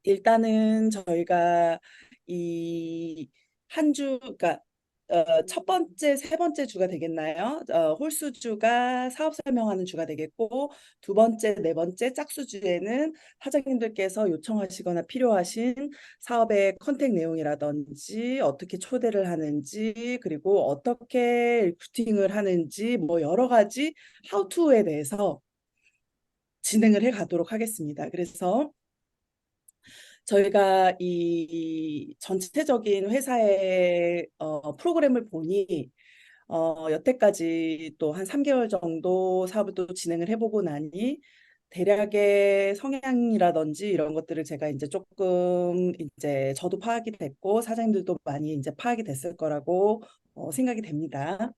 일단은 저희가 이 한 주, 그러니까 첫 번째, 세 번째 주가 되겠나요? 홀수주가 사업 설명하는 주가 되겠고, 두 번째, 네 번째 짝수주에는 사장님들께서 요청하시거나 필요하신 사업의 컨택 내용이라든지 어떻게 초대를 하는지, 그리고 어떻게 리크루팅을 하는지, 뭐 여러 가지 하우투에 대해서 진행을 해 가도록 하겠습니다. 그래서 저희가 이 전체적인 회사의 프로그램을 보니 여태까지 또 한 3개월 정도 사업을 또 진행을 해보고 나니 대략의 성향이라든지 이런 것들을 제가 이제 조금 이제 저도 파악이 됐고 사장님들도 많이 이제 파악이 됐을 거라고 생각이 됩니다.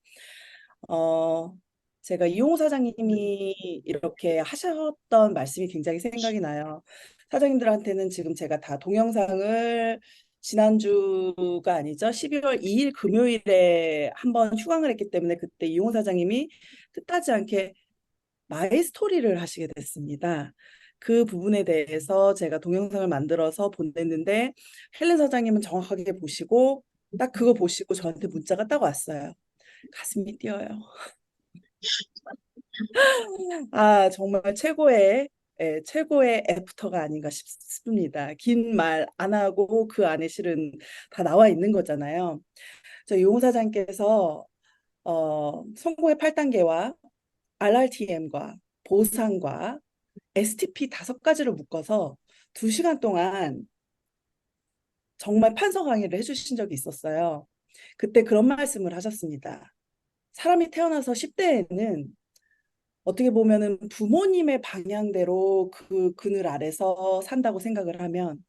어, 제가 이용호 사장님이 이렇게 하셨던 말씀이 굉장히 생각이 나요. 사장님들한테는 지금 제가 다 동영상을 지난주가 아니죠. 12월 2일 금요일에 한번 휴강을 했기 때문에 그때 이용호 사장님이 뜻하지 않게 마이 스토리를 하시게 됐습니다. 그 부분에 대해서 제가 동영상을 만들어서 보냈는데 헬렌 사장님은 정확하게 보시고 딱 그거 보시고 저한테 문자가 딱 왔어요. 가슴이 뛰어요. 아, 정말 최고의 애프터가 아닌가 싶습니다. 긴 말 안 하고 그 안에 실은 다 나와 있는 거잖아요. 저 용 사장께서 성공의 8단계와 RRTM과 보상과 STP 5가지를 묶어서 2시간 동안 정말 판서 강의를 해주신 적이 있었어요. 그때 그런 말씀을 하셨습니다. 사람이 태어나서 10대에는 어떻게 보면은 부모님의 방향대로 그 그늘 아래서 산다고 생각을 하면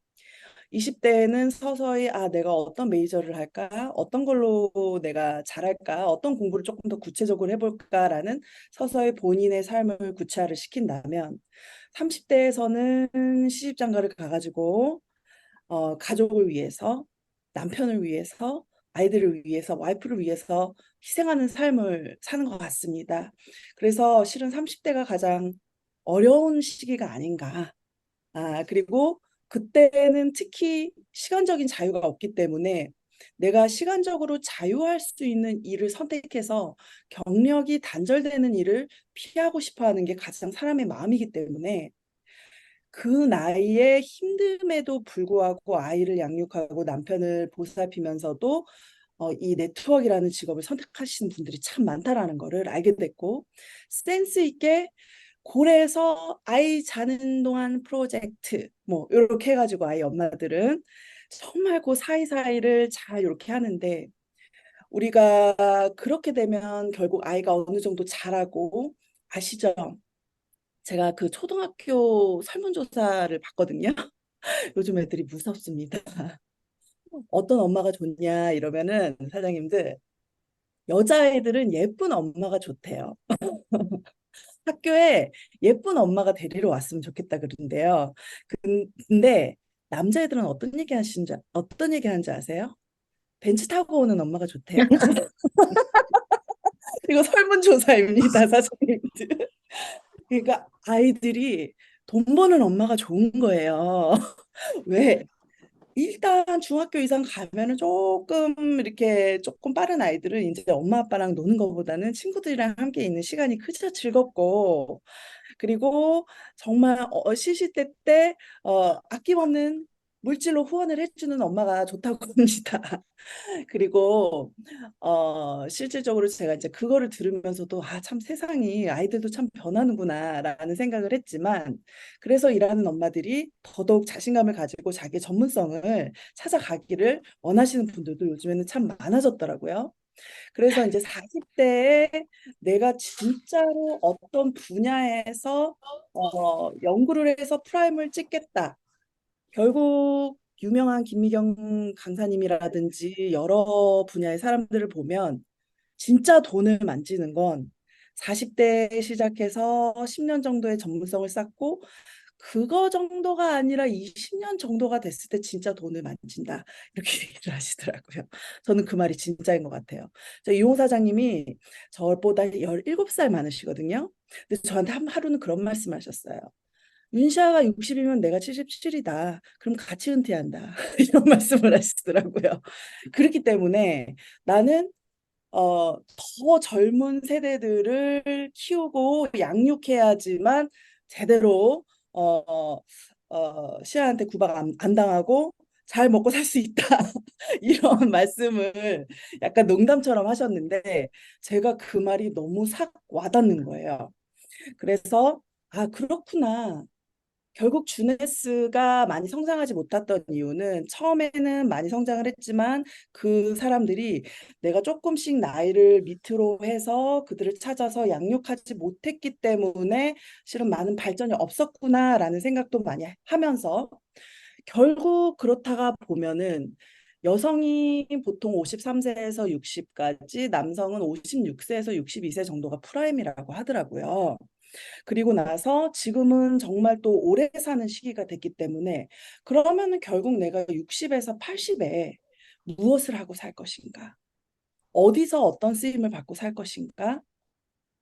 20대에는 서서히 아, 내가 어떤 메이저를 할까? 어떤 걸로 내가 잘할까? 어떤 공부를 조금 더 구체적으로 해볼까라는 서서히 본인의 삶을 구체화를 시킨다면 30대에서는 시집장가를 가가지고 가족을 위해서, 남편을 위해서, 아이들을 위해서, 와이프를 위해서 희생하는 삶을 사는 것 같습니다. 그래서 실은 30대가 가장 어려운 시기가 아닌가. 아, 그리고 그때는 특히 시간적인 자유가 없기 때문에 내가 시간적으로 자유할 수 있는 일을 선택해서 경력이 단절되는 일을 피하고 싶어 하는 게 가장 사람의 마음이기 때문에 그 나이에 힘듦에도 불구하고 아이를 양육하고 남편을 보살피면서도 이 네트워크라는 직업을 선택하시는 분들이 참 많다라는 거를 알게 됐고 센스 있게 고래에서 아이 자는 동안 프로젝트 뭐 이렇게 해가지고 아이 엄마들은 정말 그 사이사이를 잘 이렇게 하는데 우리가 그렇게 되면 결국 아이가 어느 정도 자라고 아시죠? 제가 그 초등학교 설문조사를 봤거든요. 요즘 애들이 무섭습니다. 어떤 엄마가 좋냐 이러면은 사장님들 여자애들은 예쁜 엄마가 좋대요. 학교에 예쁜 엄마가 데리러 왔으면 좋겠다 그러는데요. 근데 남자애들은 어떤 얘기 하는지 아세요? 벤츠 타고 오는 엄마가 좋대요. 이거 설문조사입니다, 사장님들. 그러니까 아이들이 돈 버는 엄마가 좋은 거예요. 왜? 일단 중학교 이상 가면은 조금 이렇게 조금 빠른 아이들은 이제 엄마 아빠랑 노는 것보다는 친구들이랑 함께 있는 시간이 크죠. 즐겁고 그리고 정말 시시때 때 아낌없는 물질로 후원을 해주는 엄마가 좋다고 합니다. 그리고 실질적으로 제가 이제 그거를 들으면서도 아, 참 세상이 아이들도 참 변하는구나라는 생각을 했지만 그래서 일하는 엄마들이 더더욱 자신감을 가지고 자기 전문성을 찾아가기를 원하시는 분들도 요즘에는 참 많아졌더라고요. 그래서 이제 40대에 내가 진짜로 어떤 분야에서 연구를 해서 프라임을 찍겠다. 결국 유명한 김미경 강사님이라든지 여러 분야의 사람들을 보면 진짜 돈을 만지는 건 40대에 시작해서 10년 정도의 전문성을 쌓고 그거 정도가 아니라 20년 정도가 됐을 때 진짜 돈을 만진다. 이렇게 얘기를 하시더라고요. 저는 그 말이 진짜인 것 같아요. 저 이용 사장님이 저보다 17살 많으시거든요. 근데 저한테 하루는 그런 말씀 하셨어요. 윤시아가 60이면 내가 77이다. 그럼 같이 은퇴한다. 이런 말씀을 하시더라고요. 그렇기 때문에 나는 더 젊은 세대들을 키우고 양육해야지만 제대로 시아한테 구박 안 당하고 잘 먹고 살 수 있다. 이런 말씀을 약간 농담처럼 하셨는데 제가 그 말이 너무 삭 와닿는 거예요. 그래서 아, 그렇구나. 결국 주네스가 많이 성장하지 못했던 이유는 처음에는 많이 성장을 했지만 그 사람들이 내가 조금씩 나이를 밑으로 해서 그들을 찾아서 양육하지 못했기 때문에 실은 많은 발전이 없었구나라는 생각도 많이 하면서 결국 그렇다가 보면은 여성이 보통 53세에서 60까지, 남성은 56세에서 62세 정도가 프라임이라고 하더라고요. 그리고 나서 지금은 정말 또 오래 사는 시기가 됐기 때문에 그러면은 결국 내가 60에서 80에 무엇을 하고 살 것인가? 어디서 어떤 쓰임을 받고 살 것인가?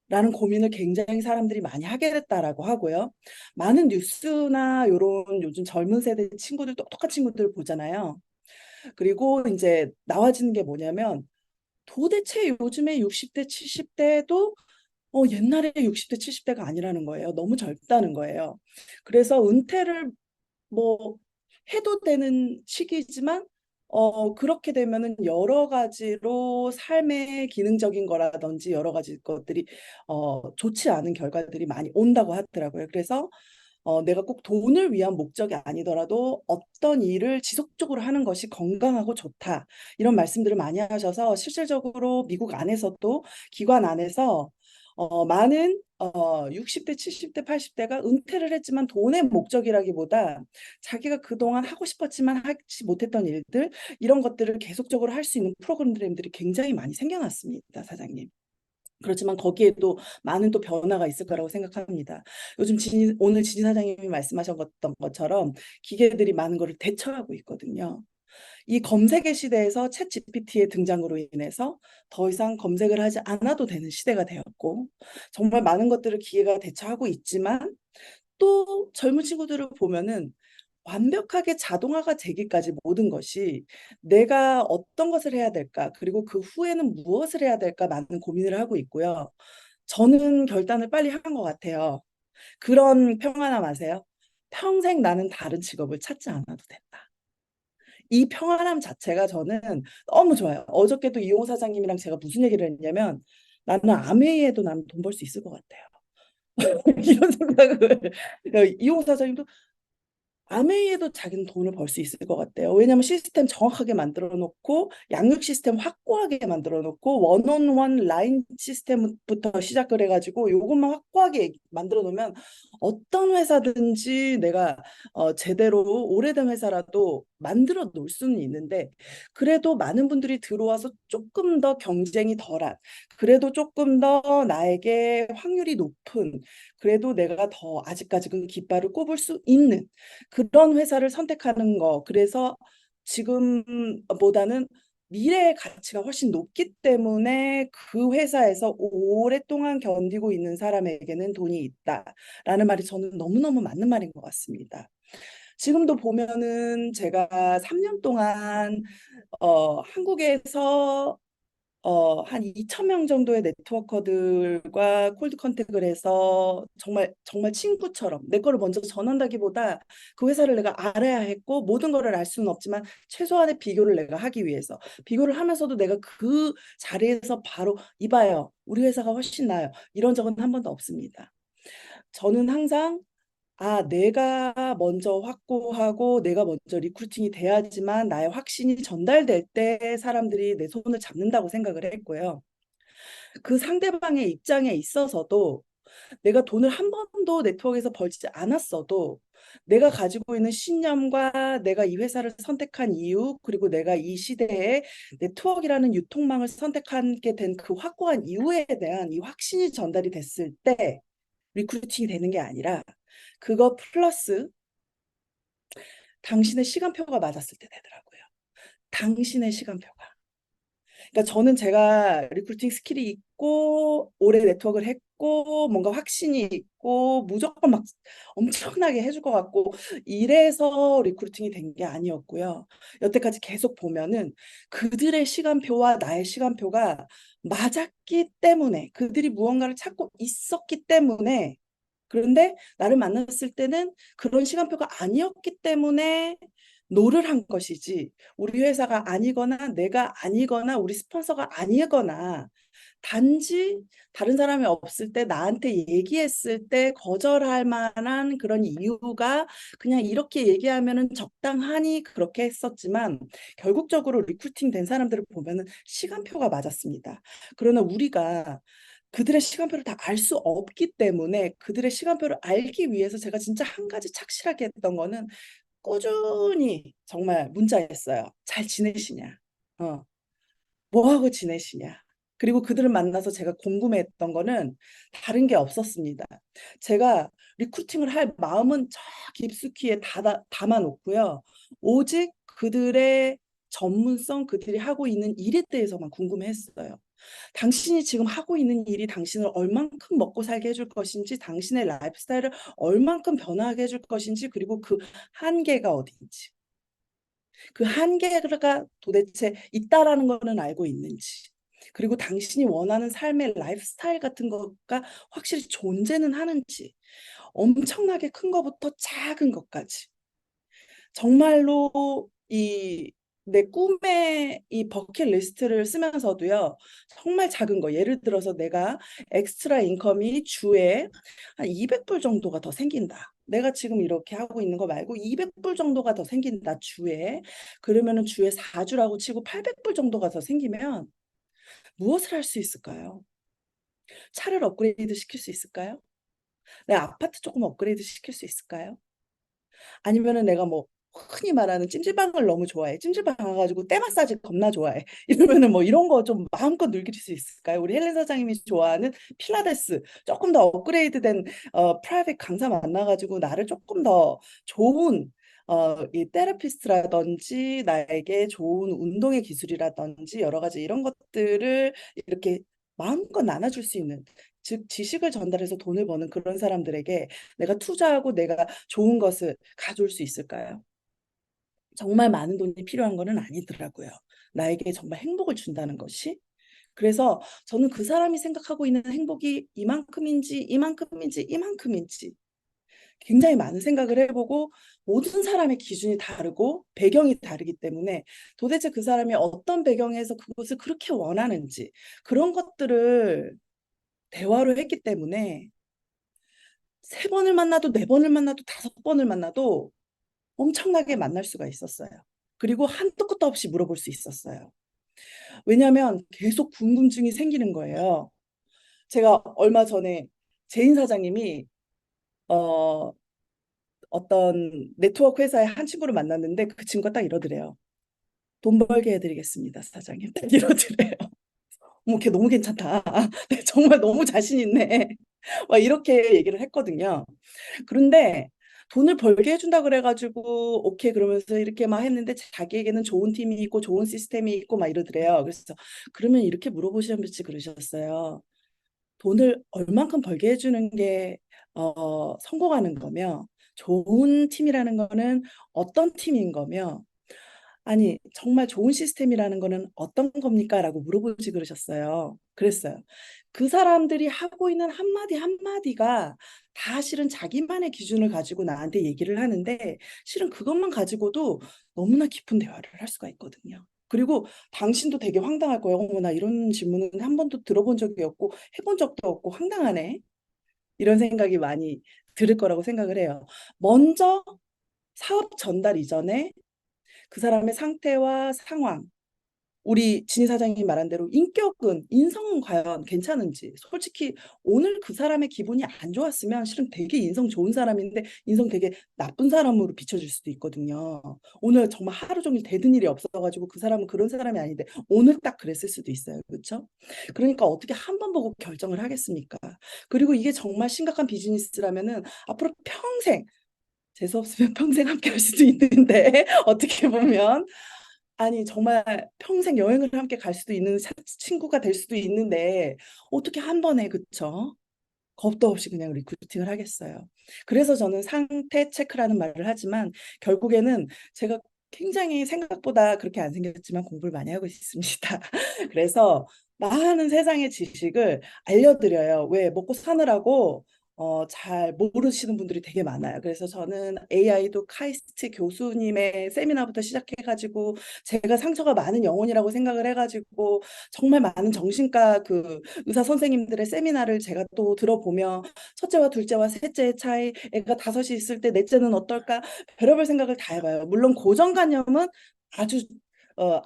라는 고민을 굉장히 사람들이 많이 하게 됐다라고 하고요. 많은 뉴스나 이런 요즘 젊은 세대 친구들, 똑똑한 친구들 보잖아요. 그리고 이제 나와지는 게 뭐냐면 도대체 요즘에 60대, 70대도 옛날에 60대, 70대가 아니라는 거예요. 너무 젊다는 거예요. 그래서 은퇴를 뭐 해도 되는 시기지만 그렇게 되면은 여러 가지로 삶의 기능적인 거라든지 여러 가지 것들이 좋지 않은 결과들이 많이 온다고 하더라고요. 그래서 내가 꼭 돈을 위한 목적이 아니더라도 어떤 일을 지속적으로 하는 것이 건강하고 좋다. 이런 말씀들을 많이 하셔서 실질적으로 미국 안에서도 기관 안에서 많은 60대, 70대, 80대가 은퇴를 했지만 돈의 목적이라기보다 자기가 그동안 하고 싶었지만 하지 못했던 일들 이런 것들을 계속적으로 할 수 있는 프로그램들이 굉장히 많이 생겨났습니다, 사장님. 그렇지만 거기에도 많은 또 변화가 있을 거라고 생각합니다. 요즘 오늘 진희 사장님이 말씀하셨던 것처럼 기계들이 많은 것을 대처하고 있거든요. 이 검색의 시대에서 챗 GPT의 등장으로 인해서 더 이상 검색을 하지 않아도 되는 시대가 되었고 정말 많은 것들을 기계가 대처하고 있지만 또 젊은 친구들을 보면은 완벽하게 자동화가 되기까지 모든 것이 내가 어떤 것을 해야 될까, 그리고 그 후에는 무엇을 해야 될까 많은 고민을 하고 있고요. 저는 결단을 빨리 한 것 같아요. 그런 평안함 아세요? 평생 나는 다른 직업을 찾지 않아도 된다. 이 평안함 자체가 저는 너무 좋아요. 어저께도 이용 사장님이랑 제가 무슨 얘기를 했냐면 나는 아메이에도 나는 돈 벌 수 있을 것 같아요. 이런 생각을 이용 사장님도 아메이에도 자기는 돈을 벌 수 있을 것 같대요. 왜냐하면 시스템 정확하게 만들어 놓고 양육 시스템 확고하게 만들어 놓고 원온원 라인 시스템부터 시작을 해가지고 요것만 확고하게 만들어 놓으면 어떤 회사든지 내가 제대로 오래된 회사라도 만들어 놓을 수는 있는데 그래도 많은 분들이 들어와서 조금 더 경쟁이 덜한 그래도 조금 더 나에게 확률이 높은 그래도 내가 더 아직까지는 깃발을 꼽을 수 있는 그런 회사를 선택하는 거. 그래서 지금보다는 미래의 가치가 훨씬 높기 때문에 그 회사에서 오랫동안 견디고 있는 사람에게는 돈이 있다라는 말이 저는 너무너무 맞는 말인 것 같습니다. 지금도 보면은 제가 3년 동안 한국에서 한 2천 명 정도의 네트워커들과 콜드 컨택을 해서 정말 정말 친구처럼 내 거를 먼저 전한다기보다 그 회사를 내가 알아야 했고 모든 거를 알 수는 없지만 최소한의 비교를 내가 하기 위해서 비교를 하면서도 내가 그 자리에서 바로 이봐요. 우리 회사가 훨씬 나아요. 이런 적은 한 번도 없습니다. 저는 항상 내가 먼저 확고하고 내가 먼저 리크루팅이 돼야지만 나의 확신이 전달될 때 사람들이 내 손을 잡는다고 생각을 했고요. 그 상대방의 입장에 있어서도 내가 돈을 한 번도 네트워크에서 벌지 않았어도 내가 가지고 있는 신념과 내가 이 회사를 선택한 이유, 그리고 내가 이 시대에 네트워크라는 유통망을 선택하게 된 그 확고한 이유에 대한 이 확신이 전달이 됐을 때 리크루팅이 되는 게 아니라 그거 플러스 당신의 시간표가 맞았을 때 되더라고요. 당신의 시간표가. 그러니까 저는 제가 리크루팅 스킬이 있고 오래 네트워크를 했고 뭔가 확신이 있고 무조건 막 엄청나게 해줄 것 같고 이래서 리크루팅이 된 게 아니었고요. 여태까지 계속 보면은 그들의 시간표와 나의 시간표가 맞았기 때문에 그들이 무언가를 찾고 있었기 때문에 그런데 나를 만났을 때는 그런 시간표가 아니었기 때문에 노를 한 것이지 우리 회사가 아니거나 내가 아니거나 우리 스폰서가 아니거나 단지 다른 사람이 없을 때 나한테 얘기했을 때 거절할 만한 그런 이유가 그냥 이렇게 얘기하면은 적당하니 그렇게 했었지만 결국적으로 리크루팅 된 사람들을 보면은 시간표가 맞았습니다. 그러나 우리가 그들의 시간표를 다 알 수 없기 때문에 그들의 시간표를 알기 위해서 제가 진짜 한 가지 착실하게 했던 거는 꾸준히 정말 문자했어요. 잘 지내시냐? 어, 뭐 하고 지내시냐? 그리고 그들을 만나서 제가 궁금해했던 거는 다른 게 없었습니다. 제가 리크루팅을 할 마음은 저 깊숙이에 담아놓고요. 오직 그들의 전문성, 그들이 하고 있는 일에 대해서만 궁금해했어요. 당신이 지금 하고 있는 일이 당신을 얼만큼 먹고 살게 해줄 것인지, 당신의 라이프 스타일을 얼만큼 변화하게 해줄 것인지, 그리고 그 한계가 어딘지, 그 한계가 도대체 있다라는 거는 알고 있는지, 그리고 당신이 원하는 삶의 라이프 스타일 같은 거가 확실히 존재는 하는지, 엄청나게 큰 거부터 작은 것까지. 정말로 이 내 꿈의 이 버킷리스트를 쓰면서도요. 정말 작은 거. 예를 들어서 내가 엑스트라 인컴이 주에 한 200불 정도가 더 생긴다. 내가 지금 이렇게 하고 있는 거 말고 200불 정도가 더 생긴다, 주에. 그러면은 주에 4주라고 치고 800불 정도가 더 생기면 무엇을 할 수 있을까요? 차를 업그레이드 시킬 수 있을까요? 내 아파트 조금 업그레이드 시킬 수 있을까요? 아니면은 내가 뭐 흔히 말하는 찜질방을 너무 좋아해. 찜질방 가가지고 때 마사지 겁나 좋아해. 이러면은 뭐 이런 거 좀 마음껏 즐길 수 있을까요? 우리 헬렌 사장님이 좋아하는 필라테스 조금 더 업그레이드된 프라이빗 강사 만나가지고 나를 조금 더 좋은 이 테라피스트라든지 나에게 좋은 운동의 기술이라든지 여러 가지 이런 것들을 이렇게 마음껏 나눠줄 수 있는 즉 지식을 전달해서 돈을 버는 그런 사람들에게 내가 투자하고 내가 좋은 것을 가져올 수 있을까요? 정말 많은 돈이 필요한 거는 아니더라고요. 나에게 정말 행복을 준다는 것이. 그래서 저는 그 사람이 생각하고 있는 행복이 이만큼인지 이만큼인지 이만큼인지 굉장히 많은 생각을 해보고 모든 사람의 기준이 다르고 배경이 다르기 때문에 도대체 그 사람이 어떤 배경에서 그것을 그렇게 원하는지 그런 것들을 대화로 했기 때문에 세 번을 만나도 네 번을 만나도 다섯 번을 만나도 엄청나게 만날 수가 있었어요. 그리고 한도 끝도 없이 물어볼 수 있었어요. 왜냐하면 계속 궁금증이 생기는 거예요. 제가 얼마 전에 제인 사장님이 어, 어떤 네트워크 회사의 한 친구를 만났는데 그 친구가 딱 이러더래요. 돈 벌게 해드리겠습니다, 사장님. 딱 이러더래요. 어머, 걔 너무 괜찮다. 네, 정말 너무 자신 있네. 막 이렇게 얘기를 했거든요. 그런데 돈을 벌게 해준다 그래가지고 오케이 그러면서 이렇게 막 했는데 자기에게는 좋은 팀이 있고 좋은 시스템이 있고 막 이러더래요. 그래서 그러면 이렇게 물어보시면서 그러셨어요. 돈을 얼만큼 벌게 해주는 게 성공하는 거며 좋은 팀이라는 거는 어떤 팀인 거며 아니, 정말 좋은 시스템이라는 거는 어떤 겁니까? 라고 물어보지 그러셨어요. 그랬어요. 그 사람들이 하고 있는 한마디 한마디가 다 실은 자기만의 기준을 가지고 나한테 얘기를 하는데 실은 그것만 가지고도 너무나 깊은 대화를 할 수가 있거든요. 그리고 당신도 되게 황당할 거예요. 어머, 나 이런 질문은 한 번도 들어본 적이 없고 해본 적도 없고 황당하네. 이런 생각이 많이 들을 거라고 생각을 해요. 먼저 사업 전달 이전에 그 사람의 상태와 상황, 우리 진희 사장님이 말한 대로 인격은, 인성은 과연 괜찮은지. 솔직히 오늘 그 사람의 기분이 안 좋았으면 실은 되게 인성 좋은 사람인데 인성 되게 나쁜 사람으로 비춰질 수도 있거든요. 오늘 정말 하루 종일 대든 일이 없어가지고 그 사람은 그런 사람이 아닌데 오늘 딱 그랬을 수도 있어요. 그렇죠? 그러니까 어떻게 한 번 보고 결정을 하겠습니까? 그리고 이게 정말 심각한 비즈니스라면은 앞으로 평생 재수 없으면 평생 함께 할 수도 있는데 어떻게 보면 아니 정말 평생 여행을 함께 갈 수도 있는 친구가 될 수도 있는데 어떻게 한 번에 그쵸? 겁도 없이 그냥 리크루팅을 하겠어요. 그래서 저는 상태 체크라는 말을 하지만 결국에는 제가 굉장히 생각보다 그렇게 안 생겼지만 공부를 많이 하고 있습니다. 그래서 많은 세상의 지식을 알려드려요. 왜 먹고 사느라고 잘 모르시는 분들이 되게 많아요. 그래서 저는 AI도 카이스트 교수님의 세미나부터 시작해가지고 제가 상처가 많은 영혼이라고 생각을 해가지고 정말 많은 정신과 그 의사 선생님들의 세미나를 제가 또 들어보며 첫째와 둘째와 셋째의 차이, 애가 다섯이 있을 때 넷째는 어떨까 별의별 생각을 다 해봐요. 물론 고정관념은 아주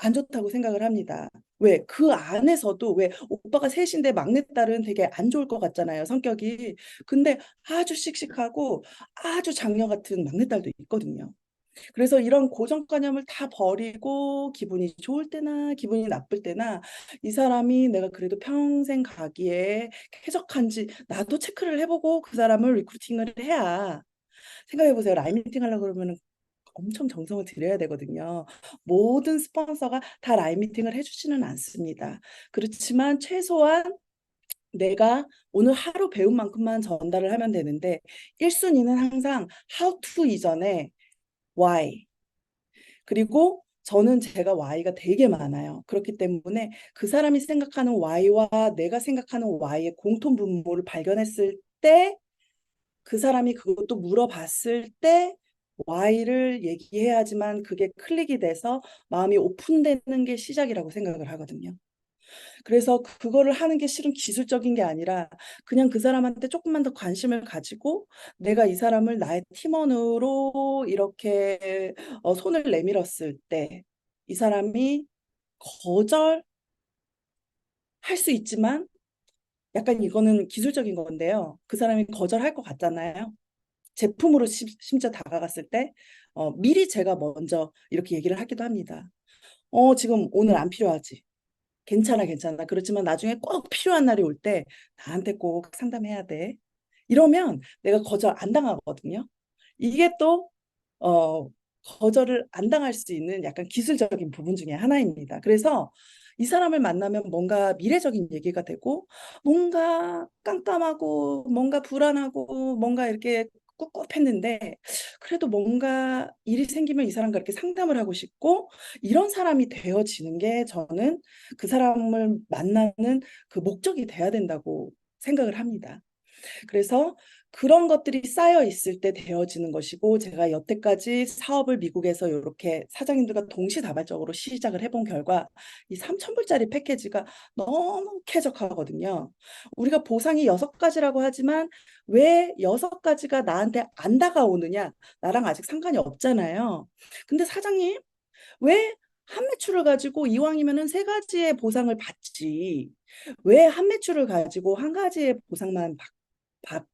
안 좋다고 생각을 합니다. 왜? 그 안에서도 왜 오빠가 셋인데 막내딸은 되게 안 좋을 것 같잖아요, 성격이. 근데 아주 씩씩하고 아주 장녀 같은 막내딸도 있거든요. 그래서 이런 고정관념을 다 버리고 기분이 좋을 때나 기분이 나쁠 때나 이 사람이 내가 그래도 평생 가기에 쾌적한지 나도 체크를 해보고 그 사람을 리크루팅을 해야 생각해보세요. 라인 미팅 하려고 그러면 엄청 정성을 들여야 되거든요. 모든 스폰서가 다 라인 미팅을 해주지는 않습니다. 그렇지만 최소한 내가 오늘 하루 배운 만큼만 전달을 하면 되는데 1순위는 항상 how to 이전에 why. 그리고 저는 제가 Y가 되게 많아요. 그렇기 때문에 그 사람이 생각하는 Y와 내가 생각하는 Y의 공통 분모를 발견했을 때 그 사람이 그것도 물어봤을 때 Y를 얘기해야지만 그게 클릭이 돼서 마음이 오픈되는 게 시작이라고 생각을 하거든요. 그래서 그거를 하는 게 실은 기술적인 게 아니라 그냥 그 사람한테 조금만 더 관심을 가지고 내가 이 사람을 나의 팀원으로 이렇게 손을 내밀었을 때 이 사람이 거절할 수 있지만 약간 이거는 기술적인 건데요. 그 사람이 거절할 것 같잖아요. 제품으로 심지어 다가갔을 때 미리 제가 먼저 이렇게 얘기를 하기도 합니다. 지금 오늘 안 필요하지. 괜찮아, 괜찮아. 그렇지만 나중에 꼭 필요한 날이 올 때 나한테 꼭 상담해야 돼. 이러면 내가 거절 안 당하거든요. 이게 또, 어, 거절을 안 당할 수 있는 약간 기술적인 부분 중에 하나입니다. 그래서 이 사람을 만나면 뭔가 미래적인 얘기가 되고, 뭔가 깜깜하고, 뭔가 불안하고, 뭔가 이렇게 꿉꿉했는데, 그래도 뭔가 일이 생기면 이 사람과 이렇게 상담을 하고 싶고, 이런 사람이 되어지는 게 저는 그 사람을 만나는 그 목적이 돼야 된다고 생각을 합니다. 그래서 그런 것들이 쌓여 있을 때 되어지는 것이고 제가 여태까지 사업을 미국에서 이렇게 사장님들과 동시다발적으로 시작을 해본 결과 이 3,000불짜리 패키지가 너무 쾌적하거든요. 우리가 보상이 6가지라고 하지만 왜 6가지가 나한테 안 다가오느냐? 나랑 아직 상관이 없잖아요. 근데 사장님 왜 한 매출을 가지고 이왕이면은 3가지의 보상을 받지? 왜 한 매출을 가지고 한 가지의 보상만 받,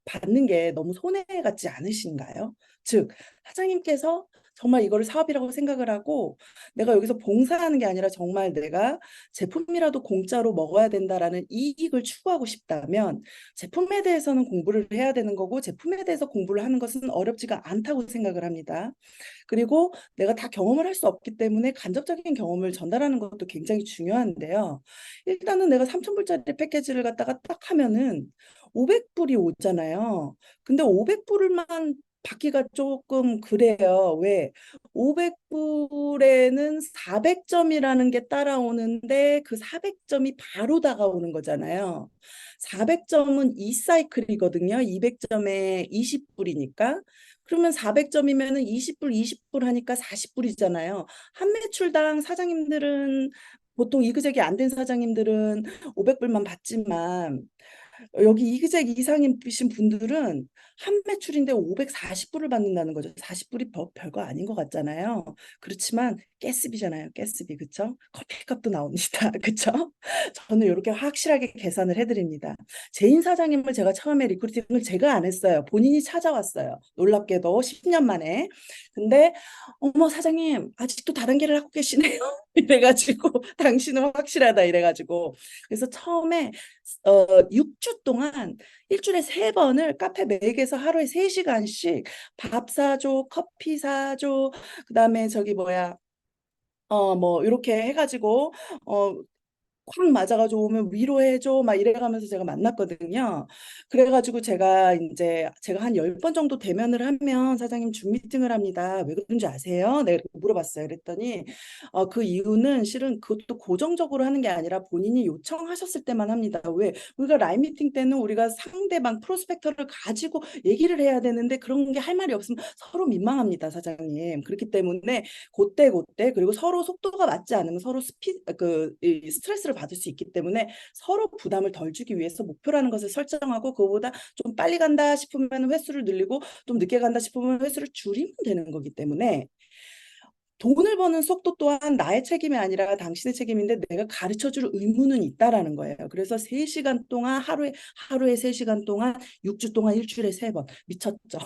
받는 게 너무 손해 같지 않으신가요? 즉, 사장님께서 정말 이거를 사업이라고 생각을 하고 내가 여기서 봉사하는 게 아니라 정말 내가 제품이라도 공짜로 먹어야 된다라는 이익을 추구하고 싶다면 제품에 대해서는 공부를 해야 되는 거고 제품에 대해서 공부를 하는 것은 어렵지가 않다고 생각을 합니다. 그리고 내가 다 경험을 할 수 없기 때문에 간접적인 경험을 전달하는 것도 굉장히 중요한데요. 일단은 내가 3,000불짜리 패키지를 갖다가 딱 하면은 500불이 오잖아요. 근데 500불만 받기가 조금 그래요. 왜? 500불에는 400점이라는 게 따라오는데 그 400점이 바로 다가오는 거잖아요. 400점은 2사이클이거든요. 200점에 20불이니까. 그러면 400점이면은 20불, 20불 하니까 40불이잖아요. 한 매출당 사장님들은 보통 이그젝이 안 된 사장님들은 500불만 받지만 여기 이그젝 이상이신 분들은 한 매출인데 540불을 받는다는 거죠. 40불이 별거 아닌 것 같잖아요. 그렇지만 가스비잖아요. 가스비. 그쵸? 커피값도 나옵니다. 그쵸? 저는 이렇게 확실하게 계산을 해드립니다. 제인 사장님을 제가 처음에 리크루팅을 제가 안 했어요. 본인이 찾아왔어요. 놀랍게도 10년 만에. 근데 어머 사장님 아직도 다른 길을 하고 계시네요. 이래가지고 당신은 확실하다 이래가지고 그래서 처음에 6주 동안 일주일에 3번을 카페 맥에서 하루에 3시간씩 밥 사줘, 커피 사줘, 그다음에 저기 뭐야 뭐 이렇게 해가지고 어 콱 맞아가지고 오면 위로해줘 막 이래가면서 제가 만났거든요. 그래가지고 제가 한 10번 정도 대면을 하면 사장님 줌 미팅을 합니다. 왜 그런지 아세요? 내가 이렇게 물어봤어요. 그랬더니 그 이유는 실은 그것도 고정적으로 하는 게 아니라 본인이 요청하셨을 때만 합니다. 왜? 우리가 라인 미팅 때는 우리가 상대방 프로스펙터를 가지고 얘기를 해야 되는데 그런 게 할 말이 없으면 서로 민망합니다, 사장님. 그렇기 때문에 그때 그리고 서로 속도가 맞지 않으면 서로 이 스트레스를 받을 수 있기 때문에 서로 부담을 덜 주기 위해서 목표라는 것을 설정하고 그거보다 좀 빨리 간다 싶으면 횟수를 늘리고 좀 늦게 간다 싶으면 횟수를 줄이면 되는 거기 때문에 돈을 버는 속도 또한 나의 책임이 아니라 당신의 책임인데 내가 가르쳐 줄 의무는 있다라는 거예요. 그래서 3시간 동안 하루에 3시간 동안 6주 동안 일주일에 3번 미쳤죠.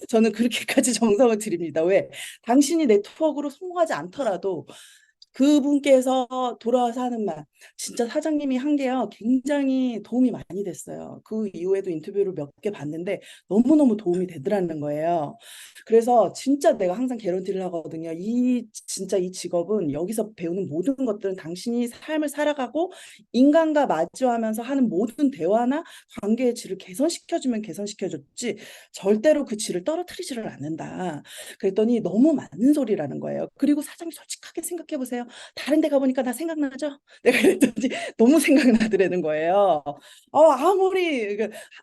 저는 그렇게까지 정성을 드립니다. 왜? 당신이 네트워크로 성공하지 않더라도 그분께서 돌아와서 하는 말, 진짜 사장님이 한 게요, 굉장히 도움이 많이 됐어요. 그 이후에도 인터뷰를 몇 개 봤는데 너무너무 도움이 되더라는 거예요. 그래서 진짜 내가 항상 개런티를 하거든요. 진짜 이 직업은 여기서 배우는 모든 것들은 당신이 삶을 살아가고 인간과 마주하면서 하는 모든 대화나 관계의 질을 개선시켜주면 개선시켜줬지 절대로 그 질을 떨어뜨리지를 않는다. 그랬더니 너무 맞는 소리라는 거예요. 그리고 사장님 솔직하게 생각해 보세요. 다른 데 가보니까 나 생각나죠? 내가 그랬더니 너무 생각나더라는 거예요. 아무리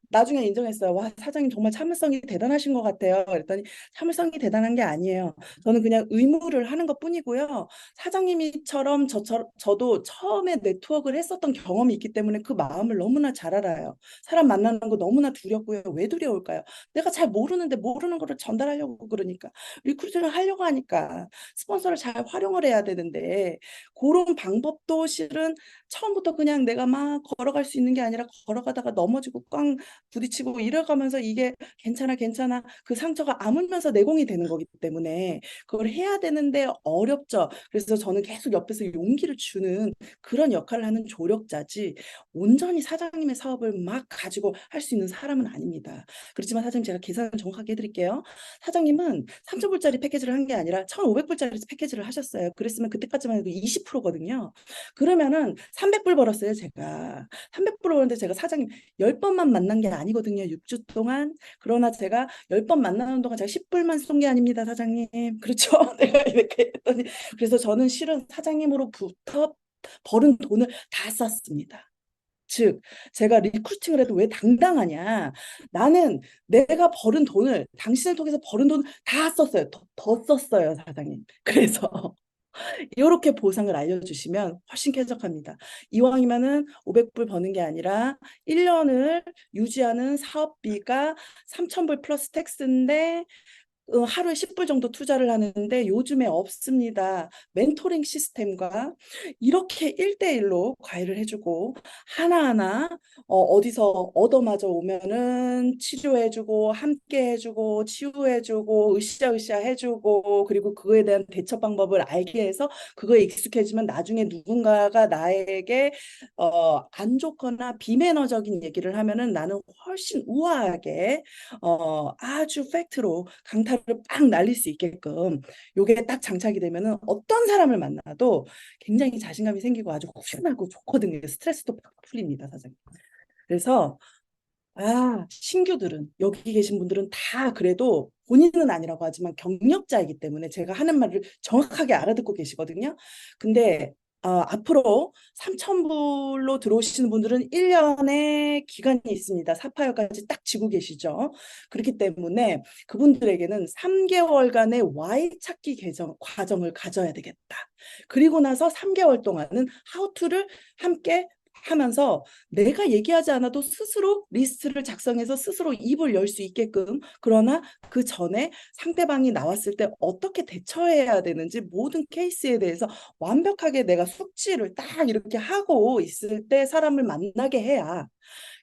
나중에 인정했어요. 와, 사장님 정말 참을성이 대단하신 것 같아요. 그랬더니 참을성이 대단한 게 아니에요. 저는 그냥 의무를 하는 것뿐이고요. 사장님이처럼 저도 처음에 네트워크를 했었던 경험이 있기 때문에 그 마음을 너무나 잘 알아요. 사람 만나는 거 너무나 두렵고요. 왜 두려울까요? 내가 잘 모르는데 모르는 거를 전달하려고 그러니까 리크루팅을 하려고 하니까 스폰서를 잘 활용을 해야 되는데 그런 방법도 실은 처음부터 그냥 내가 막 걸어갈 수 있는 게 아니라 걸어가다가 넘어지고 꽝 부딪히고 이래가면서 이게 괜찮아 괜찮아 그 상처가 아물면서 내공이 되는 거기 때문에 그걸 해야 되는데 어렵죠. 그래서 저는 계속 옆에서 용기를 주는 그런 역할을 하는 조력자지 온전히 사장님의 사업을 막 가지고 할 수 있는 사람은 아닙니다. 그렇지만 사장님 제가 계산 정확하게 해드릴게요. 사장님은 3,000불짜리 패키지를 한 게 아니라 1,500불짜리 패키지를 하셨어요. 그랬으면 그때까지만 해도 20%거든요. 그러면은 300불 벌었어요, 제가. 300불 벌었는데 제가 사장님 10번만 만난 게 아니거든요. 6주 동안. 그러나 제가 10번 만나는 동안 제가 10불만 쏜 게 아닙니다, 사장님. 그렇죠? 내가 이렇게 했더니 그래서 저는 실은 사장님으로부터 버는 돈을 다 썼습니다. 즉, 제가 리크루팅을 해도 왜 당당하냐? 나는 내가 벌은 돈을, 당신을 통해서 벌은 돈을 다 썼어요. 더 썼어요, 사장님. 그래서 이렇게 보상을 알려주시면 훨씬 쾌적합니다. 이왕이면은 500불 버는 게 아니라 1년을 유지하는 사업비가 3,000불 플러스 텍스인데 하루에 10불 정도 투자를 하는데 요즘에 없습니다. 멘토링 시스템과 이렇게 1대1로 과외를 해주고 하나하나 어디서 얻어맞아 오면은 치료해주고 함께 해주고 치유해주고 으쌰으쌰 해주고 그리고 그거에 대한 대처 방법을 알게 해서 그거에 익숙해지면 나중에 누군가가 나에게 안 좋거나 비매너적인 얘기를 하면은 나는 훨씬 우아하게 아주 팩트로 강타를 빵 날릴 수 있게끔 요게 딱 장착이 되면은 어떤 사람을 만나도 굉장히 자신감이 생기고 아주 후련하고 좋거든요. 스트레스도 팍 풀립니다, 사장님. 그래서 신규들은 여기 계신 분들은 다 그래도 본인은 아니라고 하지만 경력자이기 때문에 제가 하는 말을 정확하게 알아듣고 계시거든요. 근데 앞으로 3,000불로 들어오시는 분들은 1년의 기간이 있습니다. 사파이어까지 딱 지고 계시죠. 그렇기 때문에 그분들에게는 3개월간의 Y 찾기 과정을 가져야 되겠다. 그리고 나서 3개월 동안은 하우투를 함께 하면서 내가 얘기하지 않아도 스스로 리스트를 작성해서 스스로 입을 열 수 있게끔 그러나 그 전에 상대방이 나왔을 때 어떻게 대처해야 되는지 모든 케이스에 대해서 완벽하게 내가 숙지를 딱 이렇게 하고 있을 때 사람을 만나게 해야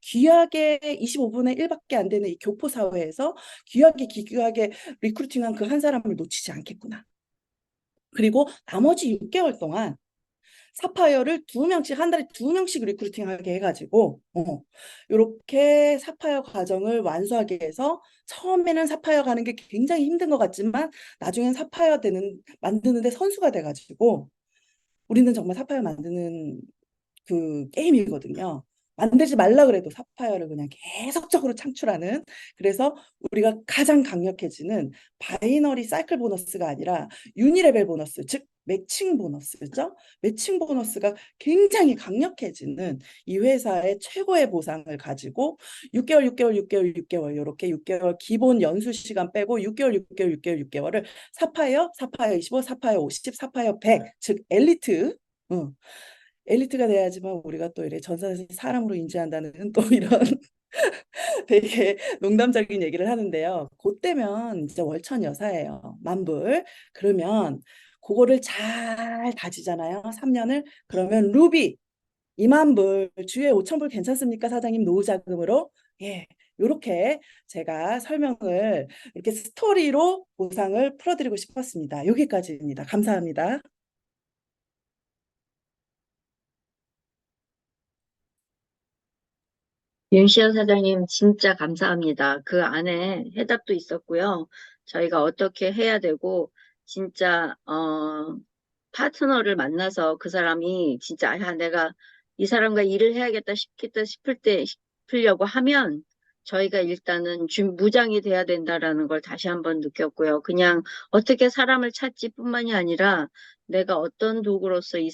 귀하게 25분의 1밖에 안 되는 이 교포 사회에서 귀하게 기귀하게 리크루팅한 그 한 사람을 놓치지 않겠구나. 그리고 나머지 6개월 동안 사파이어를 두 명씩 한 달에 두 명씩 리크루팅하게 해가지고 이렇게 사파이어 과정을 완수하게 해서 처음에는 사파이어 가는 게 굉장히 힘든 것 같지만 나중엔 사파이어 되는 만드는데 선수가 돼가지고 우리는 정말 사파이어 만드는 그 게임이거든요. 만들지 말라 그래도 사파이어를 그냥 계속적으로 창출하는 그래서 우리가 가장 강력해지는 바이너리 사이클 보너스가 아니라 유니레벨 보너스 즉 매칭 보너스죠. 매칭 보너스가 굉장히 강력해지는 이 회사의 최고의 보상을 가지고 6개월, 6개월, 6개월, 6개월 이렇게 6개월 기본 연수 시간 빼고 6개월, 6개월, 6개월, 6개월을 사파이어, 사파이어 25, 사파이어 50, 사파이어 100, 즉 엘리트 엘리트가 돼야지만 우리가 또 이래 전선에서 사람으로 인지한다는 또 이런 되게 농담적인 얘기를 하는데요. 그때면 진짜 월천 여사예요. 만불. 그러면 그거를 잘 다지잖아요. 3년을. 그러면 루비 2만 불, 주에 5천 불 괜찮습니까, 사장님? 노후 자금으로? 예. 요렇게 제가 설명을 이렇게 스토리로 보상을 풀어드리고 싶었습니다. 여기까지입니다. 감사합니다. 윤시현 사장님 진짜 감사합니다. 그 안에 해답도 있었고요. 저희가 어떻게 해야 되고 진짜 파트너를 만나서 그 사람이 진짜 내가 이 사람과 일을 해야겠다 싶겠다 싶으려고 하면 저희가 일단은 무장이 돼야 된다라는 걸 다시 한번 느꼈고요. 그냥 어떻게 사람을 찾지 뿐만이 아니라 내가 어떤 도구로서 이